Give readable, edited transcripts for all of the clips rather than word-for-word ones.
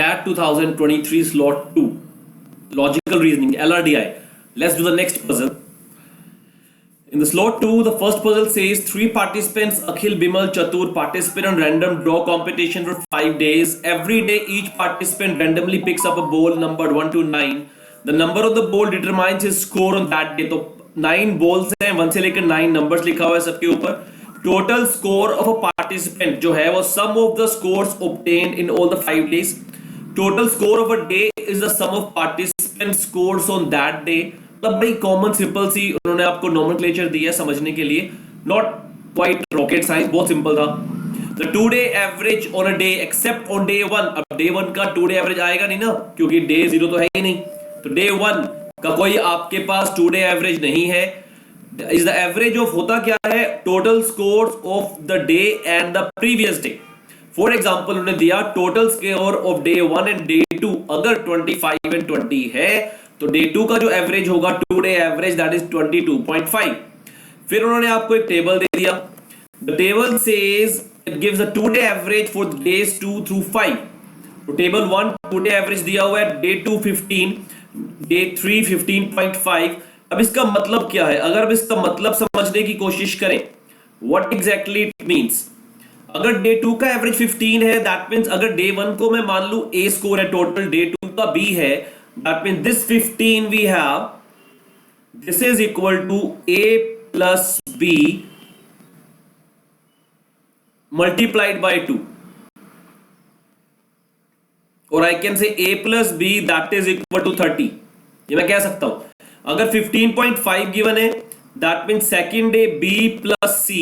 CAT 2023 slot 2. Logical reasoning, LRDI. Let's do the next puzzle. In the slot 2, the first puzzle says 3 participants, Akhil, Bimal, Chatur, participate in random draw competition for 5 days. Every day, each participant randomly picks up a ball numbered 1 to 9. The number of the ball determines his score on that day. तो 9 balls हैं, 1 से लेकर 9 numbers लिखा हुआ है सबके ऊपर. Total score of a participant जो है वो sum of the scores obtained in all the 5 days. Total score of a day is the sum of participant scores on that day. मतलब भाई कॉमन सिंपल सी उन्होंने आपको नोमेनक्लेचर दिया है समझने के लिए, नॉट क्वाइट रॉकेट साइंस, बहुत सिंपल था. The 2 day average on a day except on day 1. अब डे 1 का 2 day एवरेज आएगा नहीं ना, क्योंकि डे 0 तो है ही नहीं. तो डे 1 का कोई आपके पास 2 day एवरेज नहीं है. इज द एवरेज ऑफ होता क्या है, total scores of the day and the previous day. For example उन्होंने दिया total score of day 1 and day 2. अगर 25 एंड 20 है तो डे 2 का जो एवरेज होगा 2 day एवरेज दैट इज 22.5. फिर उन्होंने आपको एक टेबल दे दिया. The table says it gives the 2 day average for days 2 through 5. तो टेबल 1 2 day एवरेज दिया हुआ है, डे 2 15, डे 3 15.5. अब इसका मतलब क्या है, अगर अब इसका मतलब समझने की कोशिश करें, व्हाट एग्जैक्टली इट मींस. अगर डे 2 का एवरेज 15 है, दैट मींस अगर डे 1 को मैं मान लूं ए स्कोर है टोटल, डे 2 का बी है, that means this 15 we have, this is equal to a plus b multiplied by 2, or I can say a plus b that is equal to 30. ये मैं कह सकता हूं. अगर 15.5 गिवन है, that means second day b plus c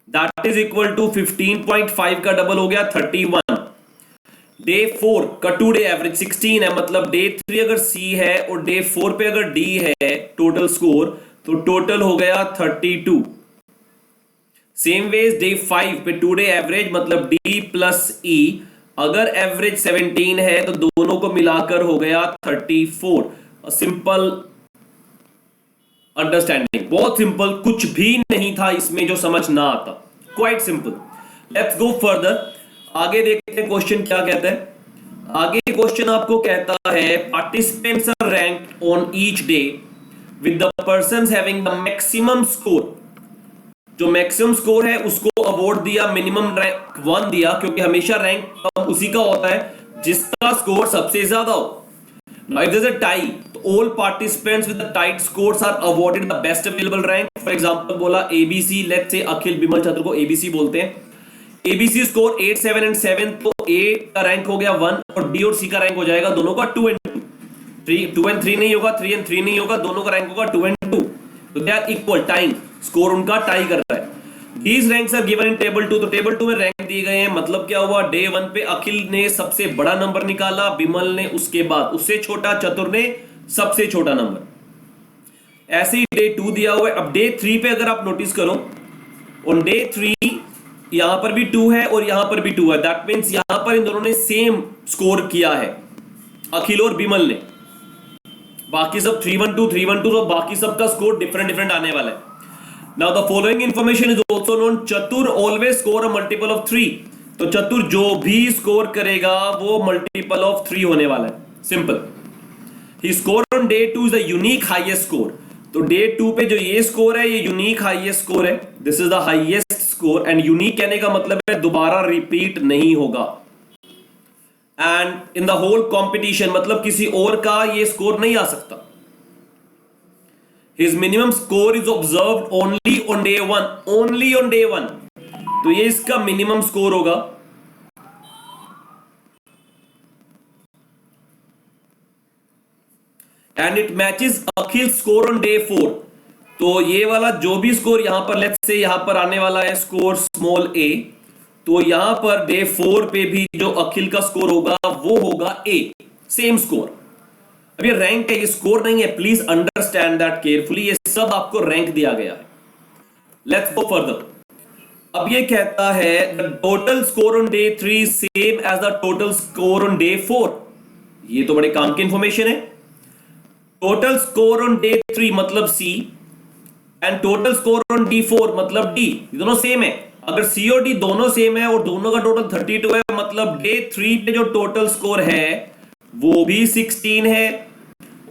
that is equal to 15.5 का double हो गया 31. डे 4 का 2 day एवरेज 16 है, मतलब डे 3 अगर C है और डे 4 पे अगर D है टोटल स्कोर, तो टोटल हो गया 32. सेम वेज डे 5 पे 2 day एवरेज मतलब D प्लस E, अगर एवरेज 17 है तो दोनों को मिलाकर हो गया 34. सिंपल अंडरस्टैंडिंग, बहुत सिंपल, कुछ भी नहीं था इसमें जो समझ ना आता, quite simple. Let's go further. आगे देखते हैं क्वेश्चन क्या कहता है. आगे क्वेश्चन आपको कहता है participants are ranked on each day with the persons having the maximum score. जो मैक्सिमम स्कोर है उसको अवार्ड दिया, मिनिमम रैंक 1 दिया, क्योंकि हमेशा रैंक उसी का होता है जिसका स्कोर सबसे ज्यादा हो. Now if there is a tie, तो all participants with the tight scores are awarded the best available rank. For example बोला ABC, let's say Akhil, Bimal, चतुर को एबीसी बोलते हैं. एबीसी स्कोर 8 7 एंड 7, तो ए का रैंक हो गया 1 और बी और सी का रैंक हो जाएगा दोनों का 2 and 2. 2 and 3 नहीं होगा, 3 and 3 नहीं होगा, दोनों का रैंक होगा 2 and 2. तो they are equal, time, score उनका टाई कर रहा है. These ranks are given in table 2. तो टेबल 2 में रैंक दिए गए हैं. मतलब क्या हुआ, डे 1 पे अखिल ने सबसे बड़ा नंबर निकाला, बिमल ने उसके बाद उससे छोटा, चतुर ने सबसे छोटा नंबर. ऐसे ही डे 2 दिया हुआ है. अब डे 3 पे अगर आप नोटिस करो, ऑन डे 3 यहां पर भी 2 है और यहां पर भी 2 है. दैट मींस यहां पर इन दोनों ने सेम स्कोर किया है, अखिल और बिमल ने. बाकी सब 312 312, तो बाकी सबका स्कोर डिफरेंट आने वाला है. Now the following information is also known. Chatur always score a multiple of 3. तो चतुर जो भी स्कोर करेगा वो मल्टीपल ऑफ 3 होने वाला है. सिंपल. ही score on day 2 is the unique highest score. तो डे 2 पे जो ये स्कोर है ये यूनिक हाईएस्ट स्कोर है. This is the highest score. And unique कहने का मतलब है दोबारा रिपीट नहीं होगा. And in the whole competition मतलब किसी और का ये स्कोर नहीं आ सकता. His minimum score is observed only on day 1. Only on day 1. तो ये इसका मिनिमम स्कोर होगा. And it matches Akhil score on day 4. तो ये वाला जो भी स्कोर यहां पर, लेट्स से यहां पर आने वाला है स्कोर स्मॉल ए, तो यहां पर डे 4 पे भी जो अखिल का स्कोर होगा वो होगा ए, सेम स्कोर. अब ये रैंक है, ये स्कोर नहीं है. Please understand that carefully. ये सब आपको रैंक दिया गया है. Let's go further. अब ये कहता है the total score on day 3 same as the total score on day 4. ये तो बड़े काम की इंफॉर्मेशन है. टोटल स्कोर ऑन डे 3 मतलब C, and total score on D4 मतलब D, ये दोनों सेम है. अगर सी और डी दोनों सेम है और दोनों का टोटल 32 है, मतलब डे 3 पे जो टोटल स्कोर है वो भी 16 है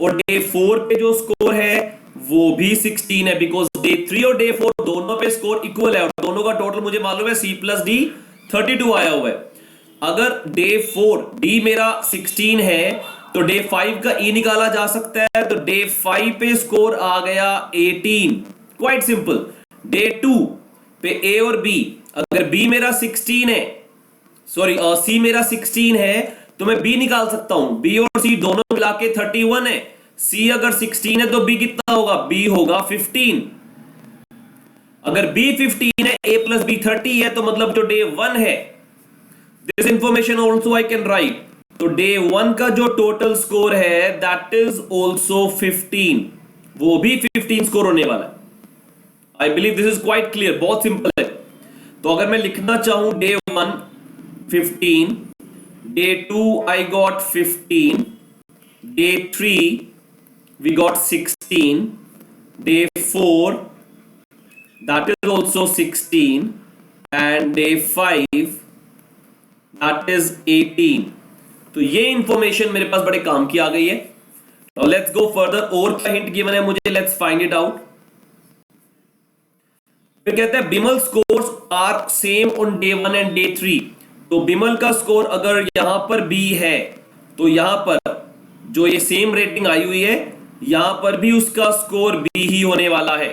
और डे 4 पे जो स्कोर है वो भी 16 है, बिकॉज डे 3 और डे 4 दोनों पे स्कोर इक्वल है और दोनों का टोटल मुझे मालूम है सी प्लस डी 32 आया हुआ है। अगर डे 4 डी मेरा 16 है तो डे 5 का ई निकाला जा सकता है, तो डे 5 पे स्कोर आ गया 18, क्वाइट सिंपल। डे 2 पे ए और बी, अगर बी मेरा 16 है, सॉरी सी मेरा 16 है तो मैं बी निकाल सकता हूं, बी और सी दोनों मिला के 31 है। सी अगर 16 है तो बी कितना होगा, बी होगा 15। अगर बी 15 है, ए प्लस बी 30 है, तो मतलब जो डे 1 है, this information also I can write, तो डे 1 का जो टोटल स्कोर है दैट इज ऑल्सो 15, वो भी 15 स्कोर होने वाला है। आई believe this is quite clear, बहुत सिंपल है। तो अगर मैं लिखना चाहूं day 1 15, day 2 I got 15, day 3 we got 16, day 4 that is also 16 and day 5 that is 18। तो ये इंफॉर्मेशन मेरे पास बड़े काम की आ गई है। Now let's go further, और क्या हिंट गिवन है मुझे, let's find it out। फिर कहते हैं Bimal scores are same on day 1 and day 3। तो बिमल का स्कोर अगर यहां पर बी है तो यहां पर जो ये सेम रेटिंग आई हुई है यहां पर भी उसका स्कोर बी ही होने वाला है।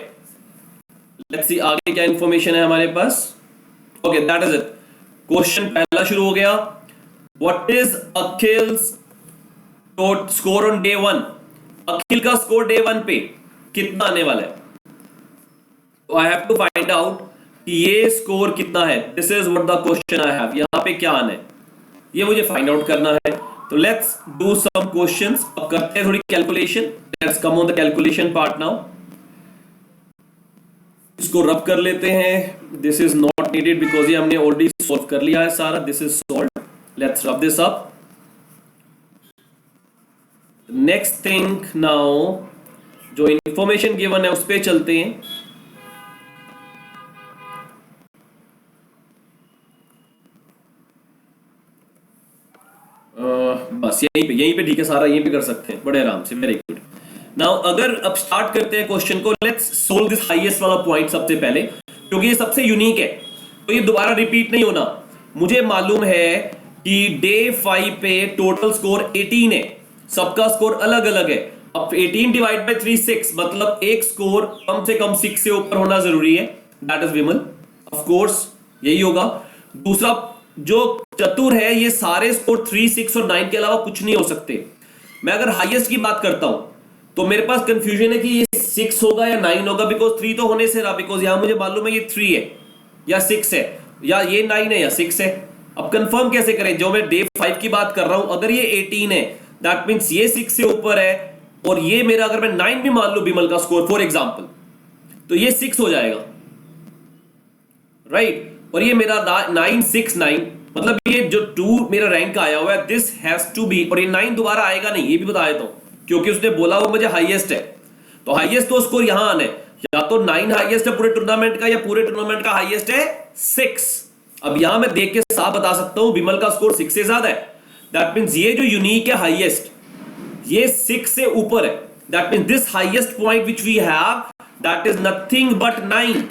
लेट्स सी आगे क्या इंफॉर्मेशन है हमारे पास। Okay that is it. Question पहला शुरू हो गया, what is Akhil's score on day 1। Akhil का स्कोर डे 1 पे कितना आने वाला है, तो I have to find out कि ये स्कोर कितना है। This is what the question I have, यहां पे क्या आना है ये मुझे फाइंड आउट करना है। तो लेट्स डू सम क्वेश्चंस, अब करते हैं थोड़ी calculation. Let's come on the calculation part now. इसको रब कर लेते हैं, this is not needed because ये हमने ऑलरेडी सॉल्व कर लिया है सारा, this is solve. Let's rub this up. Next thing now, जो इंफॉर्मेशन गिवन है उस पे चलते हैं। बस यहीं पे ठीक है सारा, यहीं पे कर सकते हैं बड़े आराम से, वेरी गुड। नाउ अगर अब स्टार्ट करते हैं क्वेश्चन को, लेट्स सोल्व दिस हाईएस्ट वाला पॉइंट सबसे पहले, क्योंकि ये सबसे यूनिक है तो ये दोबारा रिपीट नहीं होना। मुझे मालूम है कि डे 5 पे टोटल स्कोर 18 है, सबका स्कोर अलग अलग है। अब 18 डिवाइड बाय 3 6, मतलब एक स्कोर कम से कम 6 से ऊपर होना जरूरी है, that is Vimal, of course यही होगा। दूसरा जो चतुर है ये सारे स्कोर 3 6 और 9 के अलावा कुछ नहीं हो सकते। मैं अगर हाईएस्ट की बात करता हूं तो मेरे पास कंफ्यूजन है कि ये 6 होगा या 9 होगा, बिकॉज 3 तो होने से रहा, बिकॉज यहां मुझे मालूम है ये 3 है या 6 है, या ये 9 है या 6 है। अब कंफर्म कैसे करें, जो मैं डे 5 की बात कर रहा हूं अगर ये 18 है दैट मींस ये 6 से ऊपर है, और ये मेरा अगर मैं 9 भी मान लूं बिमल का स्कोर फॉर एग्जांपल, तो ये 6 हो जाएगा, राइट। और ये मेरा 9 6 9, मतलब ये जो 2 मेरा रैंक आया हुआ है दिस हैज टू बी, और ये 9 दोबारा आएगा नहीं, ये भी बता देता हूं, क्योंकि उसने बोला वो मुझे हाईएस्ट है, तो हाईएस्ट तो स्कोर यहां आने, या तो 9 हाईएस्ट है पूरे टूर्नामेंट का, या पूरे टूर्नामेंट का हाईएस्ट है 6। अब यहां मैं देख के साफ बता सकता हूं बिमल का स्कोर 6 से ज्यादा है, दैट मींस ये जो यूनिक है हाईएस्ट ये 6 से ऊपर है, that means this highest point which we have that is nothing but 9।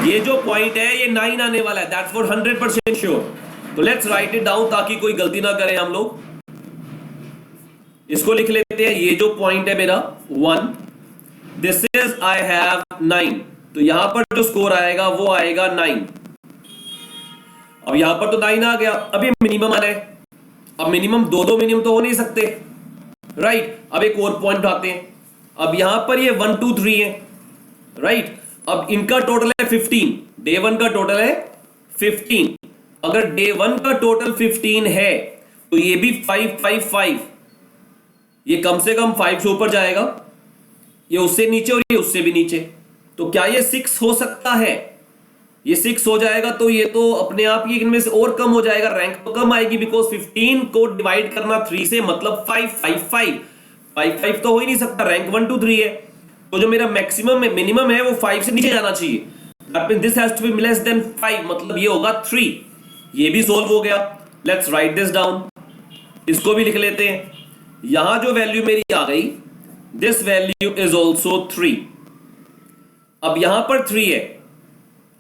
ये जो पॉइंट है ये 9 आने वाला है, दैट्स फॉर 100% श्योर। तो लेट्स राइट इट डाउन ताकि कोई गलती ना करें हम लोग। इसको लिख लेते हैं, ये जो पॉइंट है मेरा 1, दिस इज आई हैव 9, तो यहां पर जो स्कोर आएगा वो आएगा 9। अब यहां पर तो 9 आ गया, अब ये मिनिमम आना है। अब मिनिमम दो मिनिमम तो हो नहीं सकते, राइट। अब एक और पॉइंट उठाते हैं, अब यहां पर ये 1 2 3 है, राइट। अब इनका टोटल है 15, डे 1 का टोटल है 15। अगर डे 1 का टोटल 15 है तो ये भी 5 5 5, ये कम से कम 5 से ऊपर जाएगा, ये उससे नीचे और ये उससे भी नीचे। तो क्या ये 6 हो सकता है, ये 6 हो जाएगा तो ये तो अपने आप ही इनमें से और कम हो जाएगा, रैंक तो कम आएगी, बिकॉज 15 को डिवाइड करना 3 से मतलब 5 5 5 5 5 तो हो ही नहीं सकता, रैंक 1 2 3 है। तो जो मेरा मैक्सिमम है, मिनिमम है वो 5 से नीचे जाना चाहिए, that means this has to be less than 5, मतलब ये होगा 3। ये भी सोल्व हो गया। लेट्स राइट दिस डाउन, इसको भी लिख लेते हैं। यहां जो वैल्यू मेरी आ गई, दिस वैल्यू इज ऑल्सो 3। अब यहां पर 3 है,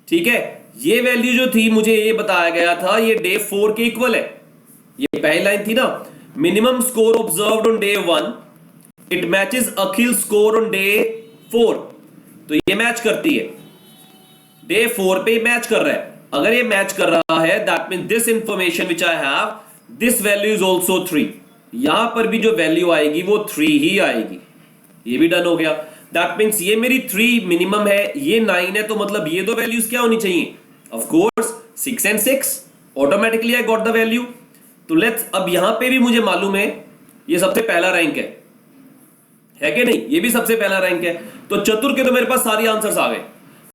ठीक है। ये वैल्यू जो थी मुझे ये बताया गया था ये डे 4 के इक्वल है। ये पहली लाइन थी ना, minimum score observed on day 1 it matches Akhil score on day 4। तो ये मैच करती है, डे 4 पे मैच कर रहा है। अगर ये मैच कर रहा है that mean this information which I have, this value is also 3। यहां पर भी जो वैल्यू आएगी वो 3 ही आएगी। ये भी डन हो गया। दैट मीन्स ये मेरी 3 मिनिमम है, ये 9 है, तो मतलब ये दो वैल्यूज क्या होनी चाहिए? Of course 6 and 6। Automatically I got the value. तो लेट्स, अब यहां पे भी मुझे मालूम है ये सबसे पहला रैंक है कि नहीं? ये भी सबसे पहला रैंक है। तो चतुर के तो मेरे पास सारी आंसर्स आ गए।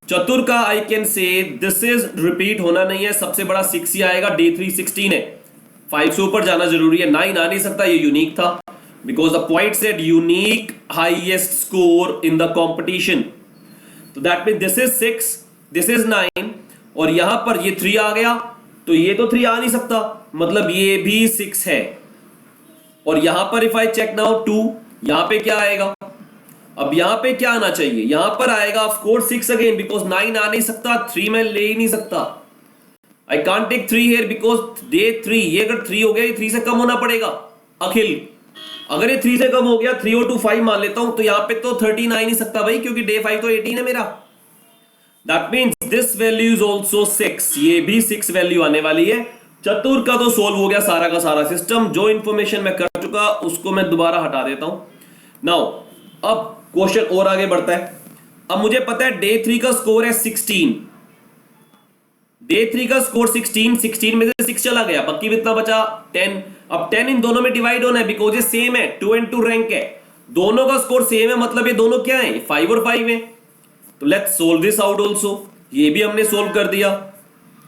चतुर का I can say this is repeat होना नहीं है, सबसे बड़ा 6 ही आएगा। डे 3 16 है, 5 से ऊपर जाना जरूरी है। 9 आ नहीं सकता, ये यूनिक था because the point said unique highest score in the competition. तो that mean this is 6, this is 9 और यहां पर ये 3 आ गया, तो ये तो 3 आ नहीं सकता, मतलब ये भी 6 है। और यहां पर इफ आई चेक नाउ 2, यहां पे क्या आएगा? अब यहां पे क्या आना चाहिए? यहां पर आएगा ऑफ कोर्स 6 अगेन बिकॉज 9 आ नहीं सकता, 3 मैं ले ही नहीं सकता। I can't take 3 here because day 3, ये अगर 3 हो गया ये 3 से कम होना पड़ेगा अखिल। अगर ये 3 से कम हो गया, 3 और 2 5 मान लेता हूं, तो यहां पे तो 13 आ ही नहीं सकता भाई, क्योंकि डे 5 तो 18 है मेरा। That means this value is also 6, ये भी 6 वैल्यू आने वाली है। चतुर का तो सोल्व हो गया सारा का सारा सिस्टम। जो इंफॉर्मेशन मैं कर चुका उसको मैं दोबारा हटा देता हूं। नाउ अब क्वेश्चन और आगे बढ़ता है। अब मुझे पता है डे 3 का स्कोर है 16। डे 3 का स्कोर 16 में से 6 चला गया, बाकी कितना बचा? 10। अब 10 इन दोनों में डिवाइड होना है बिकॉज ये सेम है, 2 and 2 रैंक है, दोनों का स्कोर सेम है, मतलब ये दोनों क्या है? 5 और 5 है। तो let's solve this out also. ये भी हमने सोल्व कर दिया,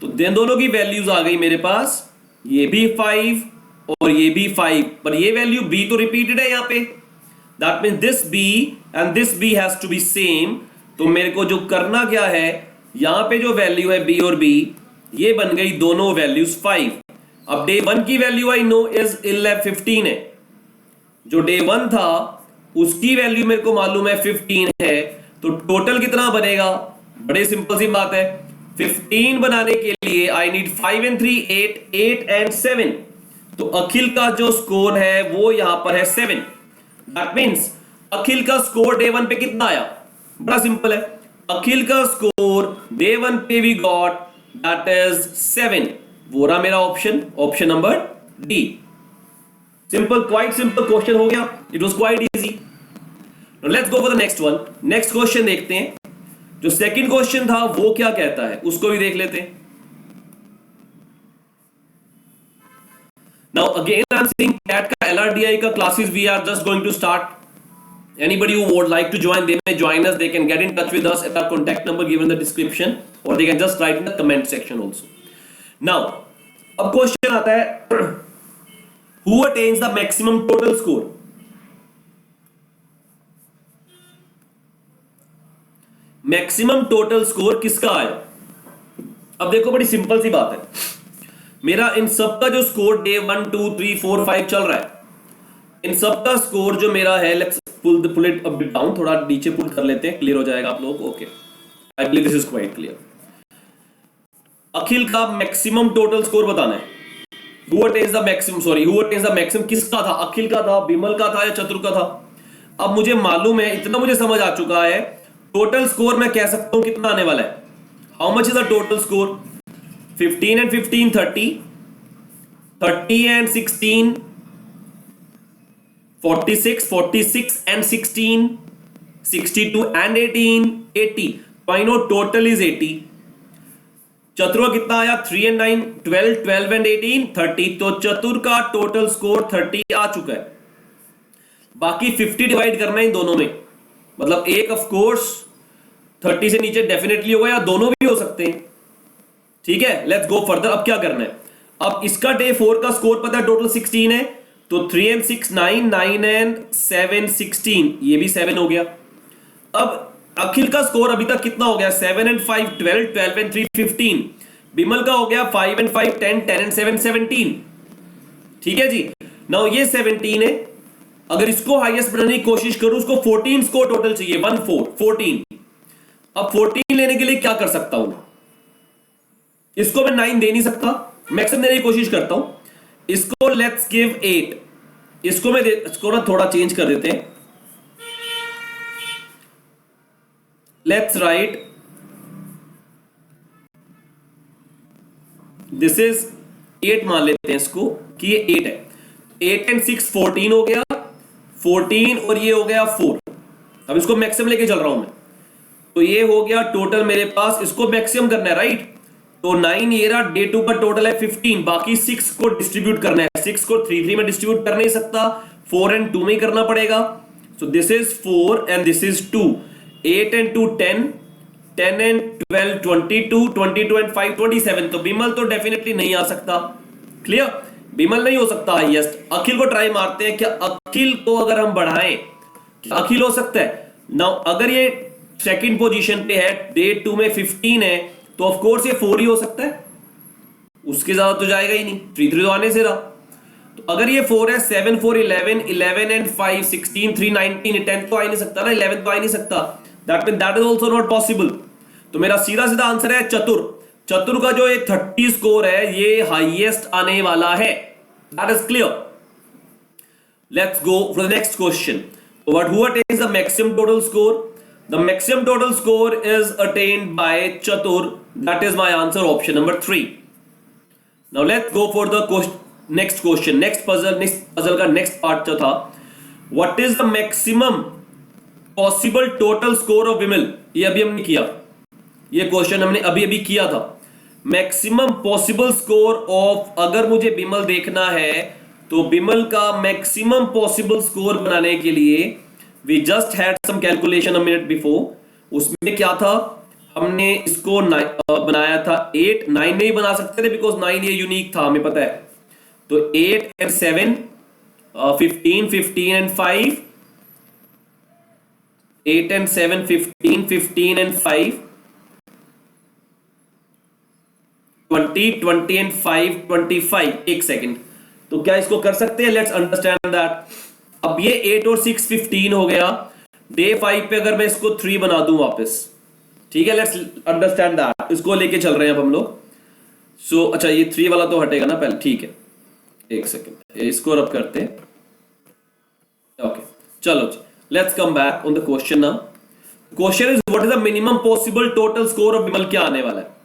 तो दोनों की वैल्यूज आ गई मेरे पास, ये भी 5 और ये भी 5, पर ये वैल्यू b तो रिपीटेड है यहां पे। That means this b and this b has to be same. तो मेरे को जो करना क्या है, यहां पे जो वैल्यू है b और b, ये बन गई दोनों वैल्यूज 5। अब डे 1 की वैल्यू आई नो इज 15 है, जो डे 1 था उसकी वैल्यू मेरे को मालूम है 15 है। तो टोटल कितना बनेगा? बड़े सिंपल सी बात है, 15 बनाने के लिए आई नीड 5 and 3 8 and 7। तो अखिल का जो स्कोर है वो यहां पर है 7। दैट मीन्स अखिल का स्कोर डे 1 पे कितना आया? बड़ा सिंपल है, अखिल का स्कोर डे 1 पे वी गॉट दैट इज 7। वो रहा मेरा option, option number D. Simple, quite simple question हो गया। It was quite easy. Let's go for the next one. Next question देखते हैं। जो सेकंड क्वेश्चन था वो क्या कहता है, उसको भी देख लेते हैं। Now again I am saying CAT का एलआरडीआई का classes we are just going to start. Anybody who would like to join, they may join us. They can get in touch with us at our contact number given in the description, or they can just write in the comment section also. Now, अब question आता है, who attains the maximum total score? Maximum total score किसका आया? अब देखो बड़ी simple सी बात है, मेरा इन सब का जो स्कोर डे 1 2 3 4 5 चल रहा है, इन सब का स्कोर जो मेरा है, let's pull it a bit down, थोड़ा नीचे पुल कर लेते हैं, क्लियर हो जाएगा आप लोगों को। Okay, I believe this is quite clear. Akhil का मैक्सिमम टोटल स्कोर बताना है। हु अटेन्स द मैक्सिमम किसका था? अखिल का था, बिमल का था या चतुर का था? अब मुझे मालूम है, इतना मुझे समझ आ चुका है, टोटल स्कोर मैं कह सकता हूं कितना आने वाला है। How much is the total score? 15 and 15 30, 30 and 16 46, 46 and 16 62 and 18 80। तो आई नो टोटल इज 80। चतुर का कितना आया? 3 and 9 12, 12 and 18 30। तो चतुर का टोटल स्कोर 30 आ चुका है। बाकी 50 डिवाइड करना है इन दोनों में, मतलब एक ऑफ कोर्स 30 से नीचे डेफिनेटली होगा, या दोनों भी हो सकते हैं। ठीक है, लेट्स गो फर्दर। अब क्या करना है? अब इसका डे 4 का स्कोर पता है टोटल 16 है, तो 3 and 6 9, 9 and 7 16, ये भी 7 हो गया। अब अखिल का स्कोर अभी तक कितना हो गया? 7 and 5 12, 12 and 3 15। बिमल का हो गया 5 and 5 10, 10 and 7 17। ठीक है जी। नाउ ये 17 है, अगर इसको हाईएस्ट बनाने की कोशिश करूं, उसको 14 स्कोर टोटल चाहिए, 1 4 14। अब 14 लेने के लिए क्या कर सकता हूं? इसको मैं 9 दे नहीं सकता, मैक्सिमम देने की कोशिश करता हूं। इसको लेट्स गिव 8। इसको मैं इसको ना थोड़ा चेंज कर देते हैं। लेट्स राइट दिस इज 8 मान लेते हैं इसको कि ये 8 है। 8 and 6 14 हो गया, 14 और ये हो गया 4। अब इसको मैक्सिमम लेके चल रहा हूं मैं, तो ये हो गया टोटल मेरे पास, इसको मैक्सिमम करना है राइट। तो 9 ये रहा, डे 2 का टोटल है 15, बाकी 6 को डिस्ट्रीब्यूट करना है। 6 को 3 3 में डिस्ट्रीब्यूट कर नहीं सकता, 4 and 2 में ही करना पड़ेगा। So this is 4 and this is 2, 8 and 2 10, 10 and 12 22, 22 and 5 27। तो बिमल तो डेफिनेटली नहीं आ सकता, क्लियर, बिमल नहीं हो सकता हाईएस्ट। अखिल को ट्राई मारते हैं, क्या अखिल को अगर हम बढ़ाएं, क्या अखिल हो सकता है? नाउ अगर ये सेकंड पोजीशन पे है, डे 2 में 15 है, तो ऑफ कोर्स ये 4 ही हो सकता है, उसके ज्यादा तो जाएगा ही नहीं, 3 3 तो आने से रहा। तो अगर ये 4 है, 7 4 11, 11 and 5 16, 3 19, 10 तो आ ही नहीं सकता ना, 11 तो आ ही नहीं सकता। That mean that is also not possible. तो मेरा सीधा सीधा आंसर है चतुर। चतुर का जो ये 30 स्कोर है, ये हाईएस्ट आने वाला है। That is clear. Let's go for the next question. What is the maximum total score? The maximum total score is attained by Chatur. That is my answer, option number 3. Now let's go for the next question. Next puzzle का next part जो था, what is the maximum possible total score of Vimal? ये अभी हमने किया, ये question हमने अभी अभी किया था। मैक्सिमम पॉसिबल स्कोर ऑफ, अगर मुझे बिमल देखना है तो बिमल का मैक्सिमम पॉसिबल स्कोर बनाने के लिए we just had some calculation a minute before. उसमें क्या था, हमने इसको बनाया था 8, 9 नहीं बना सकते थे बिकॉज 9 ये यूनिक था, हमें पता है। तो 8 and 7 15, 15 and 5, 8 and 7 15, 15 and 5 20, 20 and 5 25। एक सेकेंड, तो क्या इसको कर सकते हैं? Let's understand that. अब ये 8 और 6 15 हो गया। डे 5 पे अगर मैं इसको 3 बना दूं वापस, ठीक है, लेट्स अंडरस्टैंड दैट। इसको लेके चल रहे हैं अब हम लोग। सो अच्छा, ये 3 वाला तो हटेगा ना पहले, ठीक है, एक सेकेंड, इसको रब करते हैं। ओके चलो, let's come back on the question now. Question is what is the minimum possible total score of Vimal? क्या आने वाला है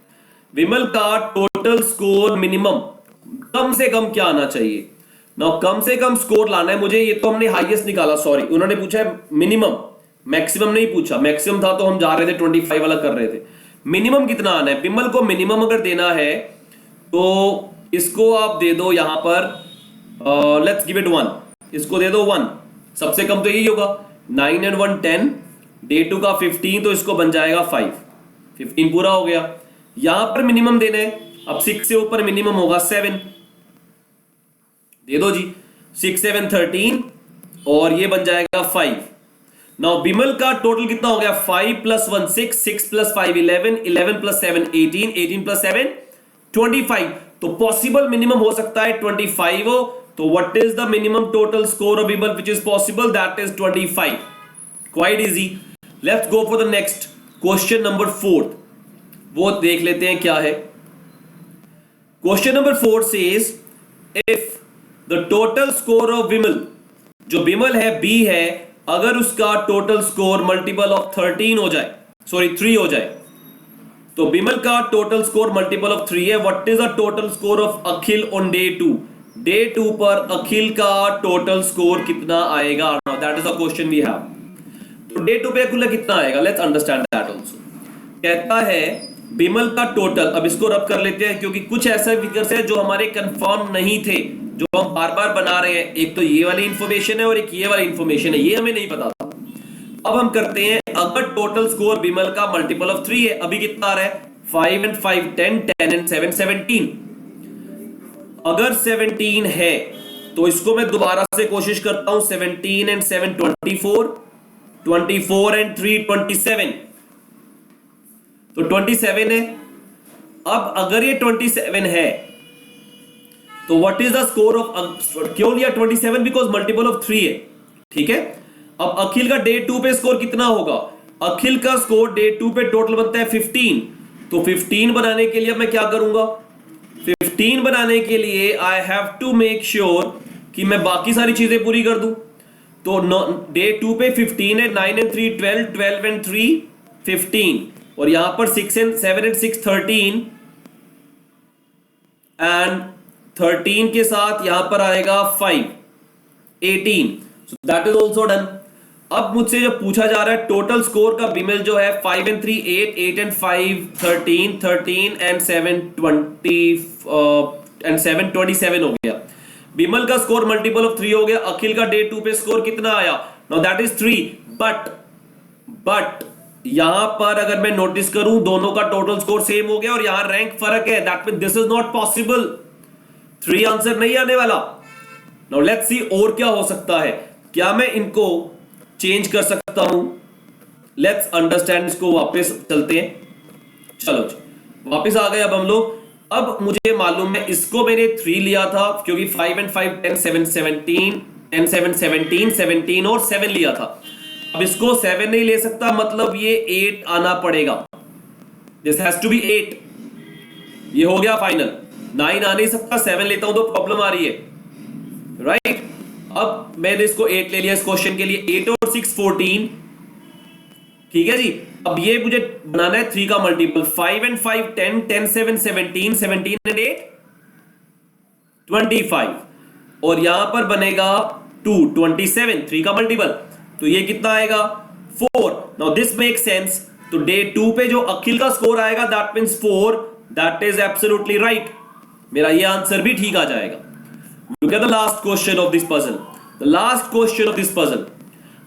विमल का टोटल स्कोर? मिनिमम कम से कम क्या आना चाहिए ना? कम से कम स्कोर लाना है मुझे। ये तो हमने हाईएस्ट निकाला, सॉरी, उन्होंने पूछा है मिनिमम, मैक्सिमम नहीं पूछा। मैक्सिमम था तो हम जा रहे थे 25 वाला कर रहे थे। मिनिमम कितना आना है बिमल को? मिनिमम अगर देना है तो इसको आप दे दो यहां पर, लेट्स गिव इट 1। इसको दे दो 1, सबसे कम तो यही होगा। 9 and 1 10, डे 2 का 15, तो इसको बन जाएगा 5, 15 पूरा हो गया। यहां पर मिनिमम देना है, अब 6 से ऊपर मिनिमम होगा 7, दे दो जी। 6 7 13 और ये बन जाएगा 5। नाउ बिमल का टोटल कितना हो गया? 5 + 1 6, 6 + 5 11, 11 + 7 18, 18 + 7 25। तो पॉसिबल मिनिमम हो सकता है 25 हो। तो what is the minimum total score of Bimal which is possible? That is 25। Quite easy. Let's go for the next question number 4। वो देख लेते हैं क्या है। Question number 4 says if the total score of Vimal, जो बिमल है बी है, अगर उसका टोटल स्कोर मल्टीपल ऑफ 13 हो जाए, सॉरी 3 हो जाए, तो बिमल का टोटल स्कोर मल्टीपल ऑफ 3 है। What is the total score of Akhil on day 2? Day 2 पर अखिल का टोटल स्कोर कितना आएगा? That is the question we have. तो डे 2 पे अखिल कितना आएगा? Let's understand that also. कहता है बिमल का टोटल, अब इसको रब कर लेते हैं क्योंकि कुछ ऐसे फिगर्स है जो हमारे कंफर्म नहीं थे, जो हम बार बार बना रहे हैं। एक तो ये वाली इंफॉर्मेशन है और एक ये वाली इंफॉर्मेशन है, ये हमें नहीं पता था। अब हम करते हैं, अगर टोटल स्कोर बिमल का मल्टीपल ऑफ 3 है, अभी कितना आ रहा है? 5 and 5 10, 10 and 7 17। अगर 17 है तो इसको मैं दोबारा से कोशिश करता हूं, 17 and 7 24, 24 and 3 27, तो 27 है। अब अगर ये 27 है तो what is the score of, क्यों लिया 27? बिकॉज मल्टीपल ऑफ 3 है, ठीक है। अब अखिल का डे 2 पे स्कोर कितना होगा? अखिल का स्कोर डे 2 पे टोटल बनता है 15, तो 15 बनाने के लिए अब मैं क्या करूंगा? 15 बनाने के लिए I have to make sure कि मैं बाकी सारी चीजें पूरी कर दूं। तो डे 2 पे 15 है, 9 and 3 12, 12 and 3 15, और यहां पर 6 and 7 and 6 13, एंड 13 के साथ यहां पर आएगा 5 18, so that is also done. अब मुझसे जो पूछा जा रहा है टोटल स्कोर का बिमल जो है 5 and 3 8, 8 and 5 13, 13 and 7 20 and 7 27 हो गया। बिमल का स्कोर मल्टीपल ऑफ 3 हो गया। अखिल का डे 2 पे स्कोर कितना आया? नाउ दैट इज 3, बट यहां पर अगर मैं नोटिस करूं दोनों का टोटल स्कोर सेम हो गया और यहां रैंक फर्क है, that means this is not possible, 3 answer नहीं आने वाला। नाउ लेट्स सी और क्या हो सकता है, क्या मैं इनको चेंज कर सकता हूं? लेट्स अंडरस्टैंड, इसको वापस चलते हैं। चलो जी वापस आ गए अब हम लोग। अब मुझे मालूम है इसको मैंने 3 लिया था क्योंकि 5 and 5 10 7 17 10 7 17 17 और 7 लिया था। अब इसको 7 नहीं ले सकता, मतलब ये 8 आना पड़ेगा, दिस हैज टू बी 8, ये हो गया फाइनल। 9 आ नहीं सकता, 7 लेता हूं तो प्रॉब्लम आ रही है, राइट। अब मैंने इसको 8 ले लिया इस क्वेश्चन के लिए, 8 और 6 14, ठीक है जी। अब ये मुझे बनाना है 3 का मल्टीपल, 5 and 5 10, 10 7 17, 17 and 8 25, और यहां पर बनेगा 2 27, 3 का मल्टीपल, तो ये कितना आएगा 4। नाउ दिस मेक सेंस, तो डे 2 पे जो अखिल का स्कोर आएगा that means 4, that is absolutely right, मेरा ये आंसर भी ठीक आ जाएगा। Look at the last question of this puzzle. The last question of this puzzle.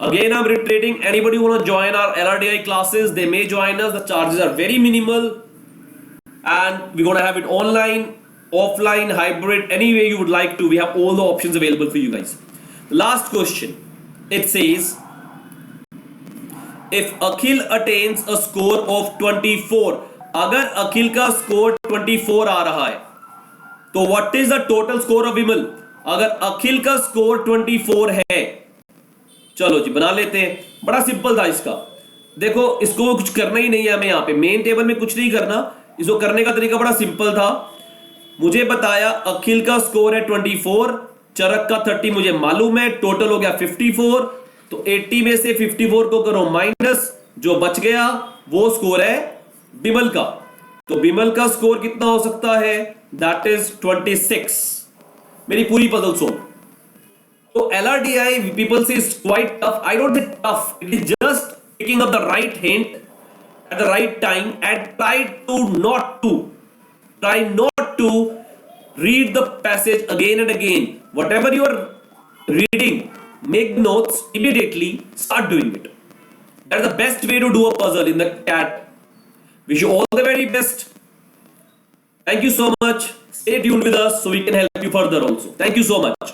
Again, I'm reiterating, anybody who want to join our LRDI classes, they may join us. The charges are very minimal. And we're going to have it online, offline, hybrid, any way you would like to. We have all the options available for you guys. The last question. It says, if Akhil attains a score of 24, अगर अखिल का score 24 आ रहा है, तो what is the total score of Vimal? अगर अखिल का score 24 है, चलो जी बना लेते हैं। बड़ा सिंपल था इसका, देखो इसको कुछ करना ही नहीं है हमें, यहां पे मेन टेबल में कुछ नहीं करना, इसको करने का तरीका बड़ा सिंपल था। मुझे बताया अखिल का स्कोर है 24, चरक का 30 मुझे मालूम है, टोटल हो गया 54, तो 80 में से 54 को करो माइनस, जो बच गया वो स्कोर है बिमल का। तो बिमल का स्कोर कितना हो सकता है? That is 26। मेरी पूरी पजल सोल्व। तो LRDI people say it's quite tough. I don't think tough. It is just picking up the right hint at the right time and try not to read the passage again and again. Whatever you are reading, make notes immediately. Start doing it. That's the best way to do a puzzle in the CAT. Wish you all the very best. Thank you so much. Stay tuned with us so we can help you further also. Thank you so much.